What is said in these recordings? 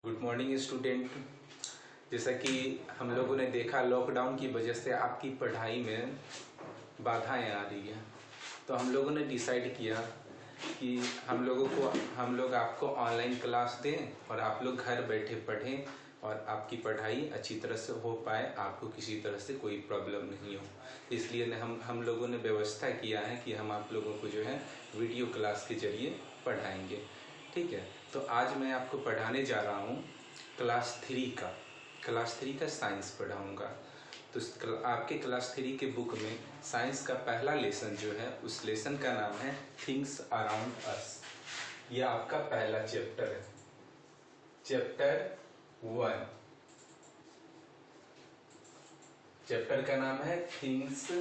Good morning student. जैसा कि हम लोगों ने देखा लॉकडाउन की वजह से आपकी पढ़ाई में बाधाएं आ रही हैं, तो हम लोगों ने डिसाइड किया कि हम लोग आपको ऑनलाइन क्लास दें और आप लोग घर बैठे पढ़ें और आपकी पढ़ाई अच्छी तरह से हो पाए, आपको किसी तरह से कोई प्रॉब्लम नहीं हो। इसलिए हम लोगों ने व्यवस्था किया है कि हम आप लोगों को जो है वीडियो क्लास के जरिए पढ़ाएंगे। ठीक है, तो आज मैं आपको पढ़ाने जा रहा हूँ क्लास थ्री का साइंस पढ़ाऊँगा। तो आपके क्लास 3 के बुक में साइंस का पहला लेसन जो है उस लेसन का नाम है थिंग्स अराउंड अस। ये आपका पहला चैप्टर है, चैप्टर 1। चैप्टर का नाम है थिंग्स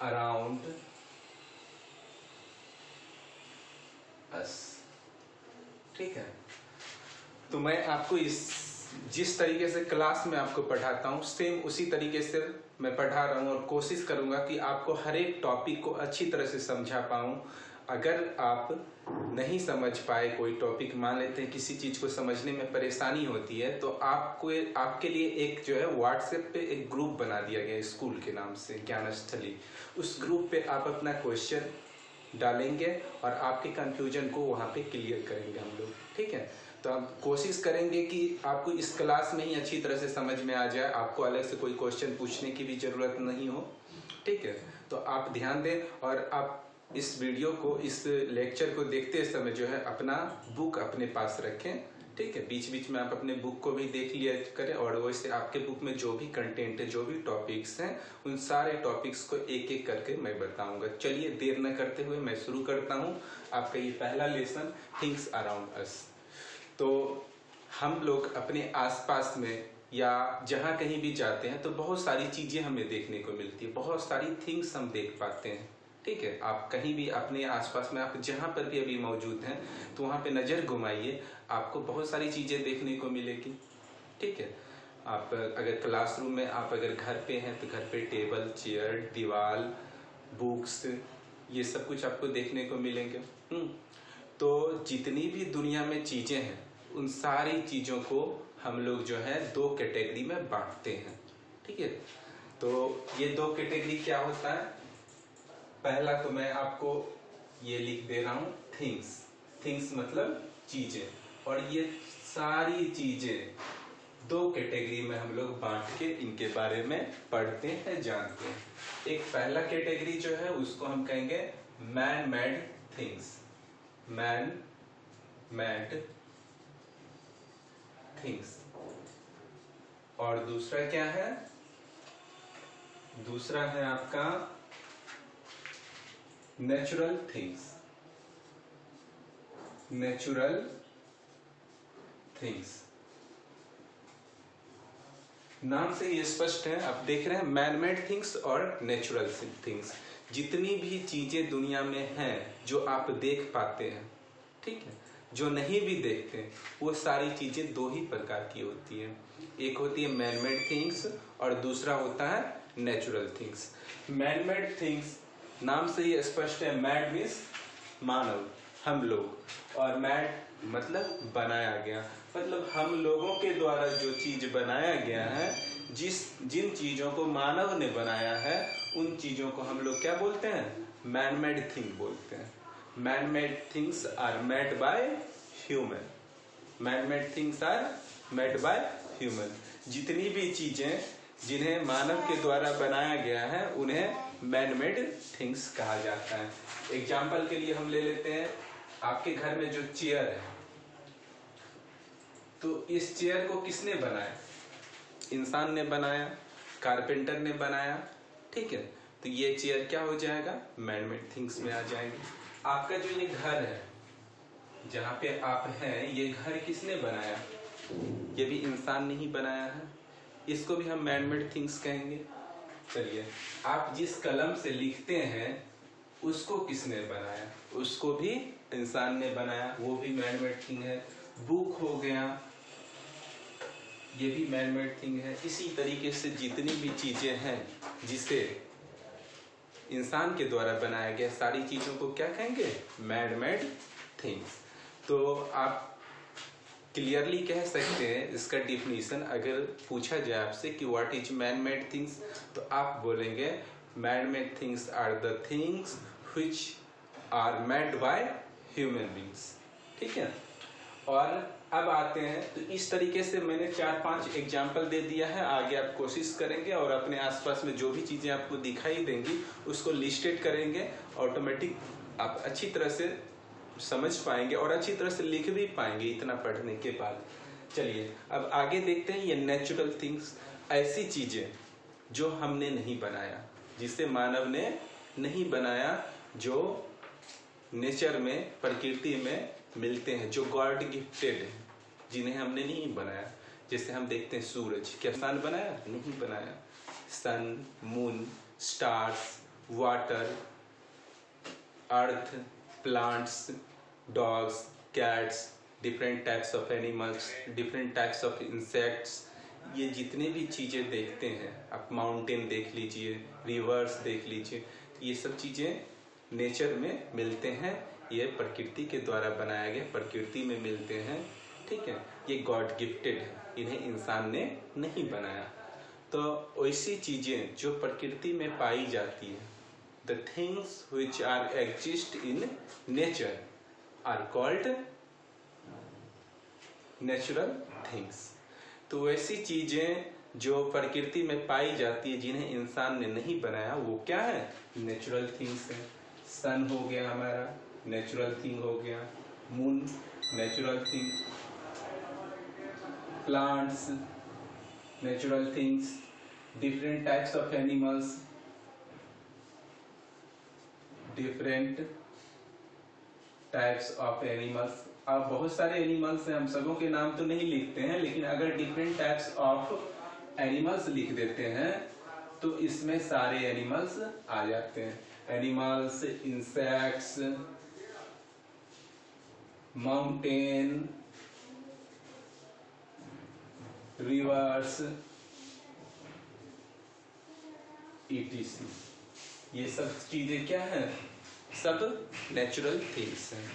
अराउंड अस। ठीक है, तो मैं आपको जिस तरीके से क्लास में आपको पढ़ाता हूँ सेम उसी तरीके से मैं पढ़ा रहा हूँ और कोशिश करूंगा कि आपको हर एक टॉपिक को अच्छी तरह से समझा पाऊँ। अगर आप नहीं समझ पाए कोई टॉपिक, मान लेते हैं किसी चीज को समझने में परेशानी होती है, तो आपके लिए एक जो है व्हाट्सएप पे एक ग्रुप बना दिया गया है स्कूल के नाम से, ज्ञानस्थली। उस ग्रुप पे आप अपना क्वेश्चन डालेंगे और आपके कंफ्यूजन को वहाँ पे क्लियर करेंगे हम लोग। ठीक है, तो आप कोशिश करेंगे कि आपको इस क्लास में ही अच्छी तरह से समझ में आ जाए, आपको अलग से कोई क्वेश्चन पूछने की भी जरूरत नहीं हो। ठीक है, तो आप ध्यान दें और आप इस वीडियो को, इस लेक्चर को देखते समय जो है अपना बुक अपने पास रखें। ठीक है, बीच बीच में आप अपने बुक को भी देख लिया करें और वैसे आपके बुक में जो भी कंटेंट है, जो भी टॉपिक्स हैं, उन सारे टॉपिक्स को एक एक करके मैं बताऊंगा। चलिए देर न करते हुए मैं शुरू करता हूं आपका ये पहला लेसन थिंग्स अराउंड अस। तो हम लोग अपने आसपास में या जहाँ कहीं भी जाते हैं तो बहुत सारी चीजें हमें देखने को मिलती है, बहुत सारी थिंग्स हम देख पाते हैं। ठीक है, आप कहीं भी अपने आसपास में, आप जहाँ पर भी अभी मौजूद हैं, तो वहाँ पे नजर घुमाइए, आपको बहुत सारी चीजें देखने को मिलेगी। ठीक है, आप अगर क्लासरूम में, आप अगर घर पे हैं तो घर पे टेबल, चेयर, दीवार, बुक्स, ये सब कुछ आपको देखने को मिलेंगे। तो जितनी भी दुनिया में चीजें हैं उन सारी चीजों को हम लोग जो है 2 कैटेगरी में बांटते हैं। ठीक है, तो ये 2 कैटेगरी क्या होता है? पहला तो मैं आपको ये लिख दे रहा हूं थिंग्स मतलब चीजें, और ये सारी चीजें 2 कैटेगरी में हम लोग बांट के इनके बारे में पढ़ते हैं, जानते हैं। एक पहला कैटेगरी जो है उसको हम कहेंगे man made things, man made things. और दूसरा क्या है? दूसरा है आपका नेचुरल थिंग्स, नेचुरल थिंग्स। नाम से ये स्पष्ट है, आप देख रहे हैं मैन मेड थिंग्स और नेचुरल थिंग्स। जितनी भी चीजें दुनिया में हैं जो आप देख पाते हैं, ठीक है, जो नहीं भी देखते, वो सारी चीजें 2 ही प्रकार की होती है। एक होती है मैन मेड थिंग्स और दूसरा होता है natural things. Man made things नाम से ही स्पष्ट है, मैड मीन्स मानव, हम लोग, और मैड मतलब बनाया गया, मतलब हम लोगों के द्वारा जो चीज बनाया गया है, जिन चीजों को मानव ने बनाया है, उन चीजों को हम लोग क्या बोलते हैं? मैन मेड थिंग बोलते हैं। Man made things are made by human, man made things are made by human. जितनी भी चीजें जिन्हें मानव के द्वारा बनाया गया है उन्हें मैन मेड थिंग्स कहा जाता है। एग्जाम्पल के लिए हम ले लेते हैं आपके घर में जो चेयर है, तो इस चेयर को किसने बनाया? इंसान ने बनाया, कारपेंटर ने बनाया। ठीक है, तो ये चेयर क्या हो जाएगा? मैन मेड थिंग्स में आ जाएंगे। आपका जो ये घर है, जहाँ पे आप हैं, ये घर किसने बनाया? ये भी इंसान ने ही बनाया है, इसको भी हम मैन मेड थिंग्स कहेंगे। चलिए, आप जिस कलम से लिखते हैं उसको किसने बनाया? उसको भी इंसान ने बनाया, वो भी मैन मेड थिंग है। बुक हो गया, ये भी मैन मेड थिंग है। इसी तरीके से जितनी भी चीजें हैं जिसे इंसान के द्वारा बनाया गया, सारी चीजों को क्या कहेंगे? Man made things. तो आप क्लियरली कह सकते हैं इसका डिफिनीशन अगर पूछा जाए आपसे कि what is man made things, तो आप बोलेंगे man made things are the things which are made by human beings. ठीक है, और अब आते हैं, तो इस तरीके से मैंने 4-5 एग्जाम्पल दे दिया है। आगे आप कोशिश करेंगे और अपने आसपास में जो भी चीजें आपको दिखाई देंगी उसको लिस्टेड करेंगे, ऑटोमेटिक आप अच्छी तरह से समझ पाएंगे और अच्छी तरह से लिख भी पाएंगे इतना पढ़ने के बाद। चलिए अब आगे देखते हैं। ये नेचुरल थिंग्स, ऐसी चीजें जो हमने नहीं बनाया, जिसे मानव ने नहीं बनाया, जो नेचर में, प्रकृति में मिलते हैं, जो गॉड गिफ्टेड है, जिन्हें हमने नहीं बनाया। जैसे हम देखते हैं सूरज, क्या इंसान बनाया? नहीं बनाया। Sun, moon, stars, water, earth, plants, dogs, cats, different types of animals, different types of insects, ये जितने भी चीजें देखते हैं आप, माउंटेन देख लीजिए, रिवर्स देख लीजिए, ये सब चीजें नेचर में मिलते हैं। ये प्रकृति के द्वारा बनाया गया, प्रकृति में मिलते हैं। ठीक है, ये गॉड गिफ्टेड है, इन्हें इंसान ने नहीं बनाया। तो ऐसी चीजें जो प्रकृति में पाई जाती है, the things which are exist in nature are called natural things. तो वैसी चीजें जो प्रकृति में पाई जाती है, जिन्हें इंसान ने नहीं बनाया, वो क्या है? नेचुरल थिंग्स है। सन हो गया हमारा, नेचुरल थिंग हो गया। Moon, natural thing. Plants, natural things. Different types of animals, different types of animals. अब बहुत सारे एनिमल्स हैं, हम सबों के नाम तो नहीं लिखते हैं, लेकिन अगर डिफरेंट टाइप्स ऑफ एनिमल्स लिख देते हैं तो इसमें सारे एनिमल्स आ जाते हैं। Animals, insects, mountain, reverse, etc. ये सब चीजें क्या हैं? सब नेचुरल थिंग्स हैं।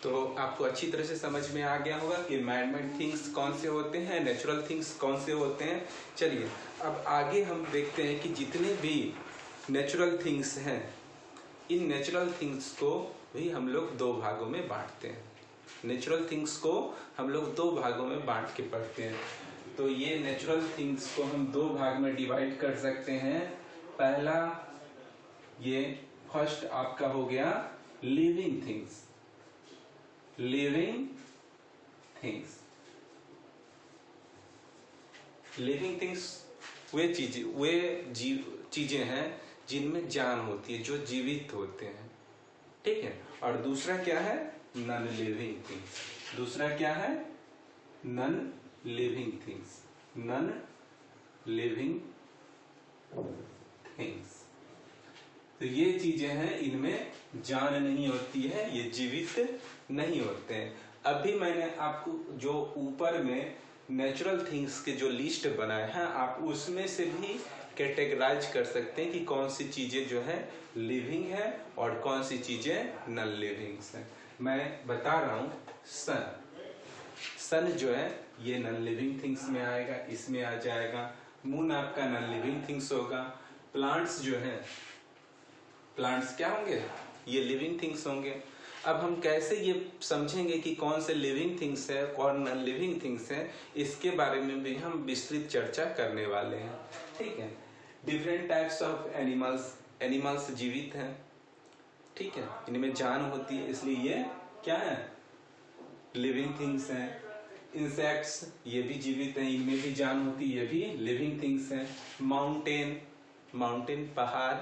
तो आपको अच्छी तरह से समझ में आ गया होगा कि मैन मेड थिंग्स कौन से होते हैं, नेचुरल थिंग्स कौन से होते हैं। चलिए अब आगे हम देखते हैं कि जितने भी नेचुरल थिंग्स हैं, इन नेचुरल थिंग्स को भी हम लोग दो भागों में बांटते हैं। नेचुरल थिंग्स को हम लोग दो भागों में बांट के पढ़ते हैं। तो ये नेचुरल थिंग्स को हम दो भाग में डिवाइड कर सकते हैं। पहला, ये फर्स्ट आपका हो गया living things. Living things, living things वे चीजें हैं जिनमें जान होती है, जो जीवित होते हैं। ठीक है, और दूसरा क्या है? Non living things. दूसरा क्या है? Non living things. Non living things, तो ये चीजें हैं, इनमें जान नहीं होती है, ये जीवित नहीं होते हैं। अभी मैंने आपको जो ऊपर में नेचुरल थिंग्स के जो लिस्ट बनाए हैं, आप उसमें से भी कैटेगराइज कर सकते हैं कि कौन सी चीजें जो है लिविंग है और कौन सी चीजें नॉन लिविंग हैं। मैं बता रहा हूं, सन जो है ये नॉन लिविंग थिंग्स में आएगा, इसमें आ जाएगा। मून आपका नॉन लिविंग थिंग्स होगा। प्लांट्स जो है, प्लांट्स क्या होंगे? ये लिविंग थिंग्स होंगे। अब हम कैसे ये समझेंगे कि कौन से लिविंग थिंग्स है, कौन नॉन लिविंग थिंग्स है, इसके बारे में भी हम विस्तृत चर्चा करने वाले हैं। ठीक है, different types of animals, animals जीवित हैं। ठीक है, इनमें जान होती है, इसलिए ये क्या है? लिविंग थिंग्स हैं। इंसेक्ट्स, ये भी जीवित हैं, इनमें भी जान होती है, ये भी लिविंग थिंग्स हैं। माउंटेन पहाड़,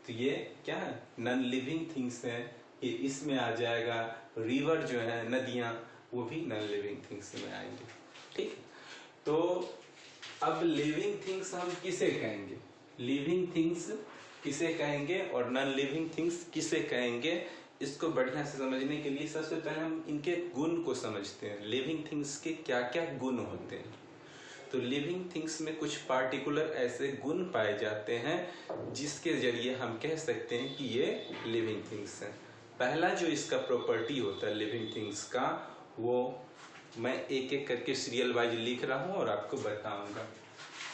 तो ये क्या है? नॉन लिविंग थिंग्स हैं, ये इसमें आ जाएगा। रिवर जो है, नदियां, वो भी नॉन लिविंग थिंग्स में आएंगे। ठीक, तो अब लिविंग थिंग्स हम किसे कहेंगे? लिविंग थिंग्स किसे कहेंगे और नॉन लिविंग थिंग्स किसे कहेंगे? इसको बढ़िया से समझने के लिए सबसे पहले हम इनके गुण को समझते हैं। लिविंग थिंग्स के क्या क्या गुण होते हैं? तो लिविंग थिंग्स में कुछ पार्टिकुलर ऐसे गुण पाए जाते हैं जिसके जरिए हम कह सकते हैं कि ये लिविंग थिंग्स हैं। पहला जो इसका प्रॉपर्टी होता है लिविंग थिंग्स का, वो मैं एक एक करके सीरियल वाइज लिख रहा हूँ और आपको बताऊंगा।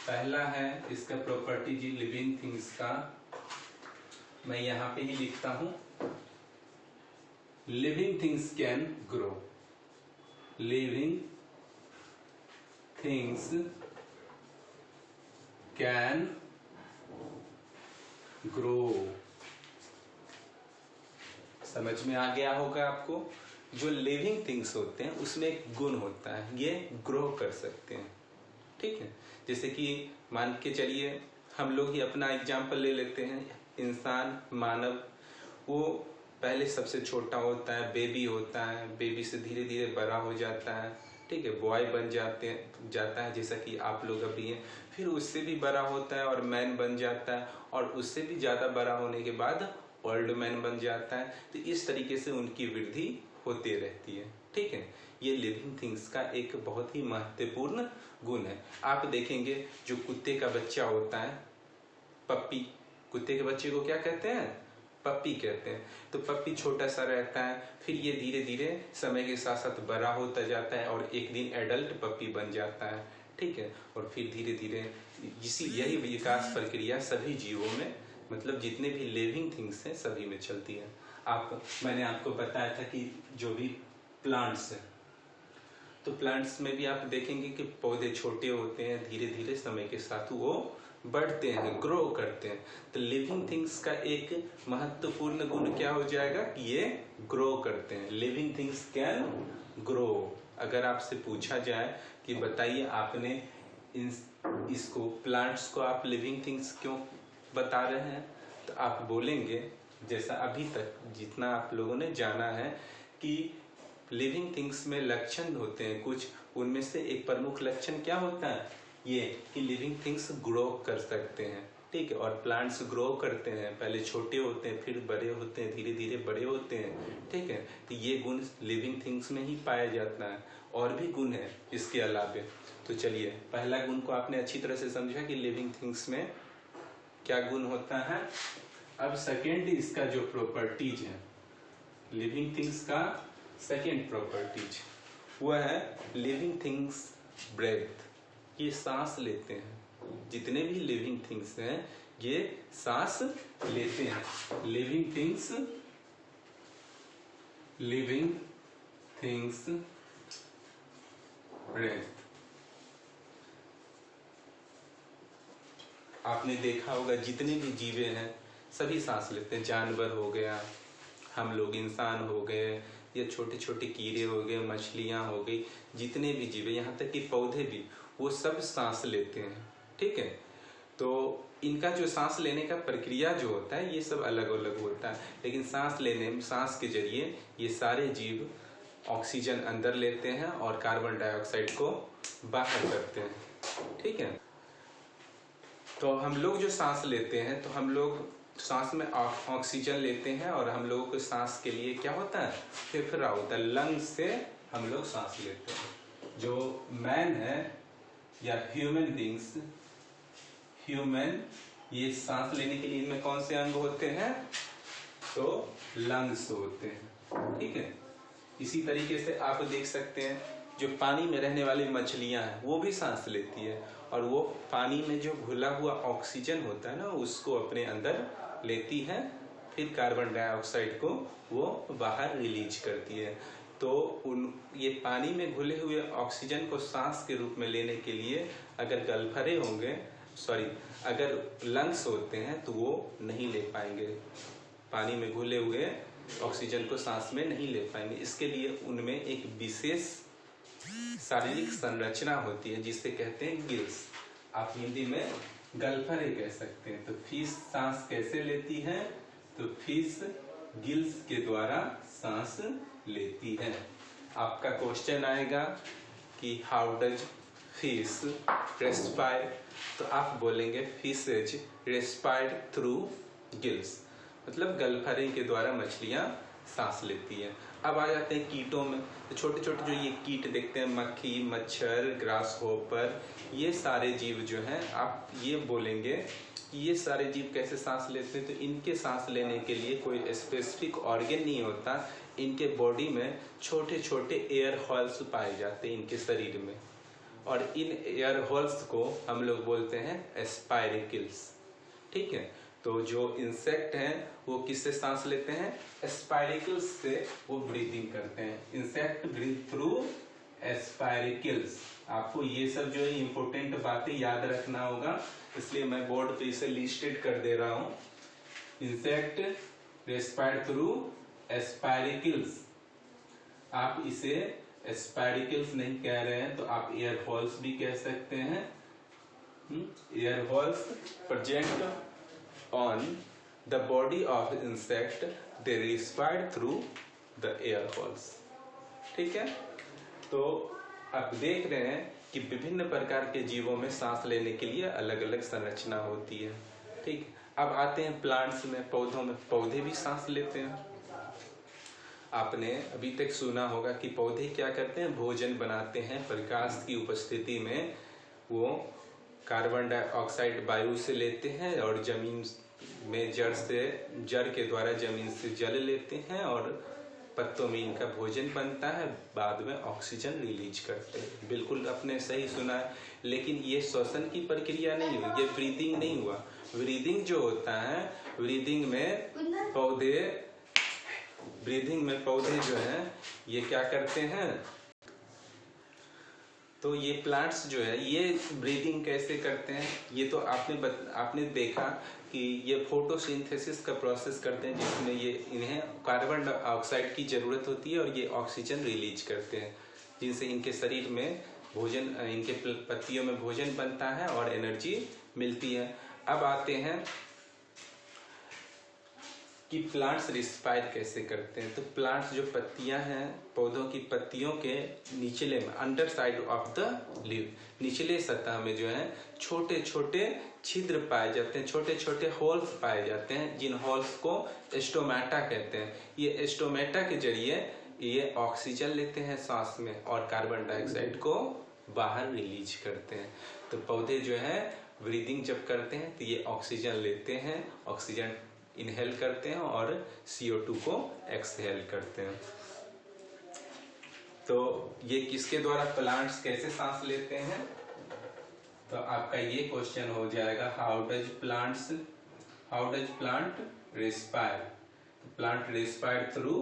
पहला है इसका प्रॉपर्टीज लिविंग थिंग्स का, मैं यहाँ पे ही लिखता हूँ। Living things can grow, living things can grow. समझ में आ गया होगा आपको। जो लिविंग थिंग्स होते हैं उसमें एक गुण होता है, ये ग्रो कर सकते हैं, ठीक है। जैसे कि मान के चलिए हम लोग ही अपना एग्जाम्पल ले लेते हैं। इंसान, मानव, वो पहले सबसे छोटा होता है, बेबी होता है, बेबी से धीरे धीरे बड़ा हो जाता है, ठीक है, बॉय बन जाता है जैसा कि आप लोग अभी हैं। फिर उससे भी बड़ा होता है और मैन बन जाता है, और उससे भी ज़्यादा बड़ा होने के बाद ओल्ड मैन बन जाता है। तो इस तरीके से उनकी वृद्धि होती रहती है, ठीक है। ये लिविंग थिंग्स का एक बहुत ही महत्वपूर्ण गुण है। आप देखेंगे जो कुत्ते का बच्चा होता है, पप्पी, कुत्ते के बच्चे को क्या कहते हैं? पप्पी कहते हैं। तो पप्पी छोटा सा रहता है, फिर ये धीरे धीरे समय के साथ साथ बड़ा होता जाता है और एक दिन एडल्ट पप्पी बन जाता है, ठीक है। और फिर धीरे धीरे यही विकास प्रक्रिया सभी जीवों में, मतलब जितने भी लिविंग थिंग्स हैं सभी में चलती है। मैंने आपको बताया था कि जो भी प्लांट्स है, तो प्लांट्स में भी आप देखेंगे कि पौधे छोटे होते हैं, धीरे धीरे समय के साथ वो बढ़ते हैं, ग्रो करते हैं। तो लिविंग थिंग्स का एक महत्वपूर्ण गुण क्या हो जाएगा कि ये ग्रो करते हैं। Living things can grow. अगर आपसे पूछा जाए कि बताइए आपने इसको प्लांट्स को आप लिविंग थिंग्स क्यों बता रहे हैं, तो आप बोलेंगे, जैसा अभी तक जितना आप लोगों ने जाना है कि लिविंग थिंग्स में लक्षण होते हैं कुछ, उनमें से एक प्रमुख लक्षण क्या होता है, ये कि लिविंग थिंग्स ग्रो कर सकते हैं, ठीक है। और प्लांट्स ग्रो करते हैं, पहले छोटे होते हैं, फिर बड़े होते हैं, धीरे धीरे बड़े होते हैं, ठीक है। तो ये गुण लिविंग थिंग्स में ही पाया जाता है। और भी गुण है इसके अलावे। तो चलिए, पहला गुण को आपने अच्छी तरह से समझा कि लिविंग थिंग्स में क्या गुण होता है। अब सेकेंड इसका जो प्रॉपर्टीज है, लिविंग थिंग्स का सेकेंड प्रॉपर्टीज वो है लिविंग थिंग्स ब्रेथ। ये सांस लेते हैं। जितने भी लिविंग थिंग्स हैं ये सांस लेते हैं। Living things breathe. आपने देखा होगा जितने भी जीवे हैं सभी सांस लेते हैं। जानवर हो गया, हम लोग इंसान हो गए, या छोटे छोटे कीड़े हो गए, मछलियां हो गई, जितने भी जीव, यहाँ तक कि पौधे भी, वो सब सांस लेते हैं, ठीक है। तो इनका जो सांस लेने का प्रक्रिया जो होता है ये सब अलग अलग होता है, लेकिन सांस के जरिए ये सारे जीव ऑक्सीजन अंदर लेते हैं और कार्बन डाइऑक्साइड को बाहर करते हैं, ठीक है। तो हम लोग जो सांस लेते हैं, तो हम लोग सांस में ऑक्सीजन लेते हैं, और हम लोगों को सांस के लिए क्या होता है, फेफड़ा होता है, लंग्स से हम लोग सांस लेते हैं। जो मैन है या ह्यूमन बींग्स, ह्यूमन, ये सांस लेने के लिए इनमें कौन से अंग होते हैं, तो लंग्स होते हैं, ठीक है। इसी तरीके से आप देख सकते हैं जो पानी में रहने वाली मछलियां हैं वो भी सांस लेती है, और वो पानी में जो घुला हुआ ऑक्सीजन होता है ना उसको अपने अंदर लेती है, फिर कार्बन डाइऑक्साइड को वो बाहर रिलीज करती है। तो ये पानी में घुले हुए ऑक्सीजन को सांस के रूप में लेने के लिए अगर गलफरे होंगे, अगर लंग्स होते हैं तो वो नहीं ले पाएंगे, पानी में घुले हुए ऑक्सीजन को सांस में नहीं ले पाएंगे। इसके लिए उनमें एक विशेष शारीरिक संरचना होती है जिसे कहते हैं गिल्स। आप हिंदी में गलफरे कह सकते हैं। तो फिश सांस कैसे लेती है, तो फिश गिल्स के द्वारा सांस लेती है। आपका क्वेश्चन आएगा कि हाउ डज फिश रेस्पायर, तो आप बोलेंगे फिशेज रेस्पायर थ्रू गिल्स, मतलब गलफरे के द्वारा मछलियां सांस लेती है। अब आ जाते हैं कीटों में। तो छोटे छोटे जो ये कीट देखते हैं, मक्खी, मच्छर, ग्रास होपर, ये सारे जीव जो हैं, आप ये बोलेंगे कि ये सारे जीव कैसे सांस लेते हैं, तो इनके सांस लेने के लिए कोई स्पेसिफिक ऑर्गन नहीं होता, इनके बॉडी में छोटे छोटे एयर होल्स पाए जाते हैं इनके शरीर में, और इन एयर होल्स को हम लोग बोलते हैं स्पाइरिकल्स। ठीक है, तो जो इंसेक्ट हैं वो किससे सांस लेते हैं? स्पाइरिकल्स से वो ब्रीदिंग करते हैं। Insect breathe through spiracles. आपको ये सब जो है इंपॉर्टेंट बातें याद रखना होगा, इसलिए मैं बोर्ड पे इसे लिस्टेड कर दे रहा हूं। Insect respire through spiracles. आप इसे स्पाइरिकल्स नहीं कह रहे हैं तो आप एयर होल्स भी कह सकते हैं। Air holes present on the body of insect, they respire through the air holes. ठीक है, तो आप देख रहे हैं कि विभिन्न प्रकार के जीवों में सांस लेने के लिए अलग अलग संरचना होती है। ठीक, अब आते हैं प्लांट्स में, पौधों में। पौधे भी सांस लेते हैं। आपने अभी तक सुना होगा कि पौधे क्या करते हैं? भोजन बनाते हैं। प्रकाश की उपस्थिति में वो कार्बन डाइऑक्साइड वायु से लेते हैं और जमीन में जड़ के द्वारा जमीन से जल लेते हैं और पत्तों में इनका भोजन बनता है, बाद में ऑक्सीजन रिलीज करते हैं। बिल्कुल आपने सही सुना है, लेकिन ये श्वसन की प्रक्रिया नहीं हुई, ये ब्रीदिंग नहीं हुआ। ब्रीदिंग जो होता है, ब्रीदिंग में पौधे जो हैं ये क्या करते हैं? तो ये प्लांट्स जो है ये ब्रीदिंग कैसे करते हैं? ये तो आपने देखा कि ये फोटोसिंथेसिस का प्रोसेस करते हैं, जिसमें ये इन्हें कार्बन डाइऑक्साइड की जरूरत होती है और ये ऑक्सीजन रिलीज करते हैं, जिनसे इनके शरीर में भोजन, इनके पत्तियों में भोजन बनता है और एनर्जी मिलती है। अब आते हैं कि प्लांट्स रिस्पायर कैसे करते हैं। तो प्लांट्स जो पत्तियां हैं, पौधों की पत्तियों के निचले में, under side of the leave, निचले सतह में जो है छोटे छोटे छिद्र पाए जाते हैं, छोटे छोटे होल्स पाए जाते हैं, जिन होल्स को स्टोमेटा कहते हैं। ये स्टोमेटा के जरिए ये ऑक्सीजन लेते हैं सांस में और कार्बन डाइऑक्साइड को बाहर रिलीज करते हैं। तो पौधे जो है ब्रीदिंग जब करते हैं तो ये ऑक्सीजन लेते हैं, ऑक्सीजन इनहेल करते हैं और CO2 को एक्सहेल करते हैं। तो ये किसके द्वारा प्लांट्स कैसे सांस लेते हैं? तो आपका ये क्वेश्चन हो जाएगा, how does plant respire? Plant respire through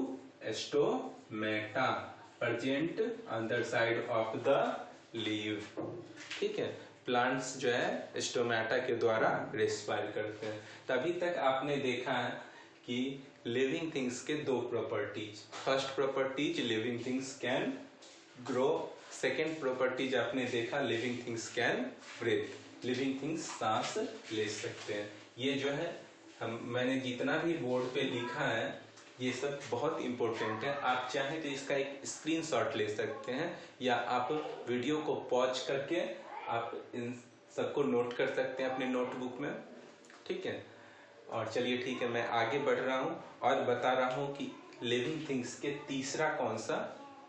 stomata present अंदर साइड ऑफ द लीव। ठीक है, प्लांट्स जो है स्टोमेटा के द्वारा रेस्पायर करते हैं। तभी तक आपने देखा है कि लिविंग थिंग्स के दो properties. First properties, living things can grow. Second properties आपने देखा, living things can breathe. Living things सांस ले सकते हैं। ये जो है मैंने जितना भी बोर्ड पे लिखा है ये सब बहुत इंपॉर्टेंट है। आप चाहें तो इसका एक स्क्रीनशॉट ले सकते हैं, या आप वीडियो को पॉज करके आप इन सबको नोट कर सकते हैं अपने नोटबुक में। ठीक है, और चलिए ठीक है, मैं आगे बढ़ रहा हूँ और बता रहा हूँ कि लिविंग थिंग्स के तीसरा कौन सा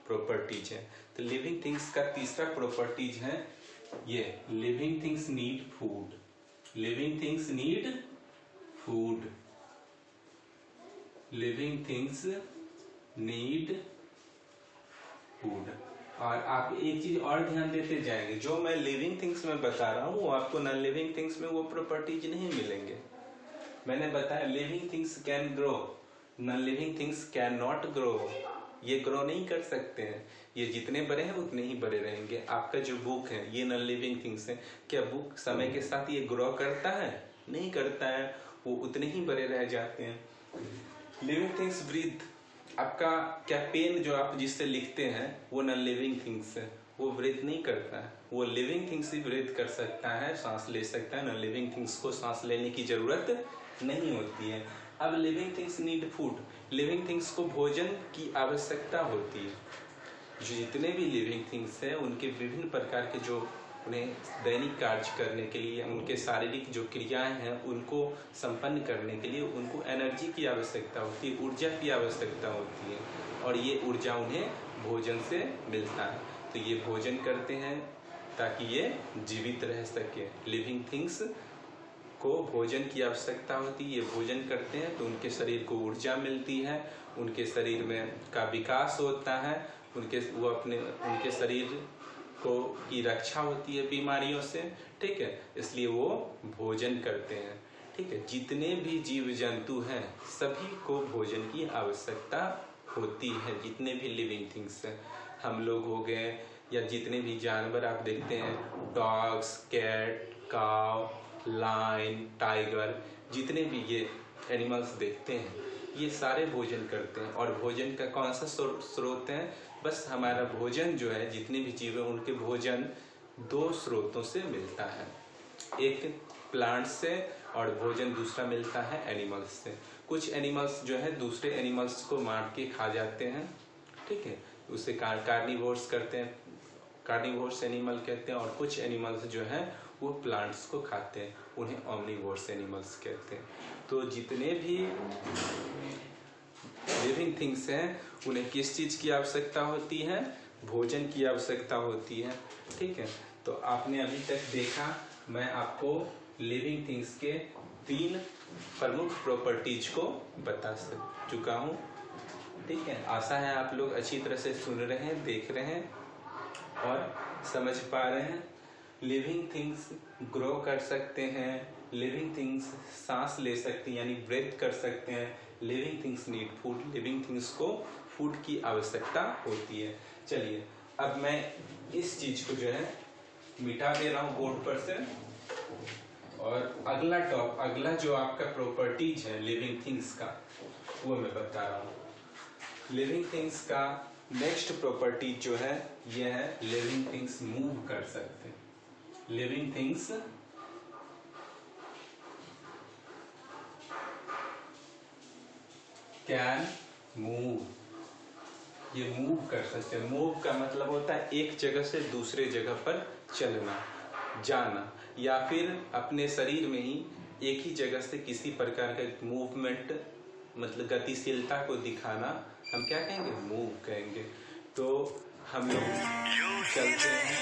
प्रॉपर्टीज है। तो लिविंग थिंग्स का तीसरा प्रॉपर्टीज है ये, living things need food. Living things need food. Living things need food. और आप एक चीज और ध्यान देते जाएंगे, जो मैं लिविंग थिंग्स में बता रहा हूँ वो आपको नॉन लिविंग थिंग्स में वो प्रॉपर्टीज नहीं मिलेंगे। मैंने बताया living things can grow, non living things can not grow. ये ग्रो नहीं कर सकते हैं, ये जितने बड़े हैं उतने ही बड़े रहेंगे। आपका जो बुक है ये नॉन लिविंग थिंग्स है, क्या बुक समय के साथ ये ग्रो करता है? नहीं करता है, वो उतने ही बड़े रह जाते हैं। Living things breathe. आपका क्या पेन जो आप जिससे लिखते हैं वो नॉन लिविंग थिंग्स है, वो ब्रीथ नहीं करता है। वो लिविंग थिंग्स ही ब्रीथ कर सकता है, सांस ले सकता है। नॉन लिविंग थिंग्स को सांस लेने की जरूरत नहीं होती है। अब living things need food. Living things को भोजन की आवश्यकता होती है। जो जितने भी लिविंग थिंग्स हैं उनके विभिन्न प्रकार के जो उन्हें दैनिक कार्य करने के लिए, उनके शारीरिक जो क्रियाएं हैं उनको संपन्न करने के लिए उनको एनर्जी की आवश्यकता होती है, ऊर्जा की आवश्यकता होती है, और ये ऊर्जा उन्हें भोजन से मिलता है। तो ये भोजन करते हैं ताकि ये जीवित रह सके। लिविंग थिंग्स को भोजन की आवश्यकता होती है, ये भोजन करते हैं तो उनके शरीर को ऊर्जा मिलती है, उनके शरीर में का विकास होता है, उनके शरीर को की रक्षा होती है बीमारियों से, ठीक है, इसलिए वो भोजन करते हैं, ठीक है। जितने भी जीव जंतु हैं सभी को भोजन की आवश्यकता होती है, जितने भी लिविंग थिंग्स हैं, हम लोग हो गए या जितने भी जानवर आप देखते हैं, डॉग्स, कैट, काव, लायन, टाइगर, जितने भी ये एनिमल्स देखते हैं ये सारे भोजन करते हैं। और भोजन का कौन सा स्रोत है? बस हमारा भोजन जो है, जितने भी जीव हैं उनके भोजन दो स्रोतों से मिलता है, एक प्लांट से और भोजन दूसरा मिलता है एनिमल्स से। कुछ एनिमल्स जो है दूसरे एनिमल्स को मार के खा जाते हैं, ठीक है, उसे कार्निवोर्स करते हैं, कार्निवोर्स एनिमल कहते हैं। और कुछ एनिमल्स जो हैं वो प्लांट्स को खाते हैं, उन्हें ओमनिवोर्स एनिमल्स कहते हैं। तो जितने भी लिविंग थिंग्स हैं उन्हें किस चीज़ की आवश्यकता होती है? भोजन की आवश्यकता होती है, ठीक है। तो आपने अभी तक देखा, मैं आपको लिविंग थिंग्स के 3 प्रमुख प्रॉपर्टीज को बता चुका हूँ, ठीक है। आशा है आप लोग अच्छी तरह से सुन रहे हैं, देख रहे हैं और समझ पा रहे हैं। लिविंग थिंग्स ग्रो कर सकते हैं, लिविंग थिंग्स सांस ले सकती हैं यानी ब्रेथ कर सकते हैं, living things need food, living things को फूड की आवश्यकता होती है। चलिए अब मैं इस चीज को जो है मिटा दे रहा हूँ बोर्ड पर से, और अगला जो आपका प्रॉपर्टीज है लिविंग थिंग्स का वो मैं बता रहा हूँ। लिविंग थिंग्स का नेक्स्ट प्रॉपर्टी जो है ये है लिविंग थिंग्स मूव कर सकते हैं। लिविंग थिंग्स कैन मूव, ये मूव कर सकते हैं। मूव का मतलब होता है एक जगह से दूसरे जगह पर चलना, जाना, या फिर अपने शरीर में ही एक ही जगह से किसी प्रकार का मूवमेंट मतलब गतिशीलता को दिखाना हम क्या कहेंगे? मूव कहेंगे। तो हम लोग चलते हैं,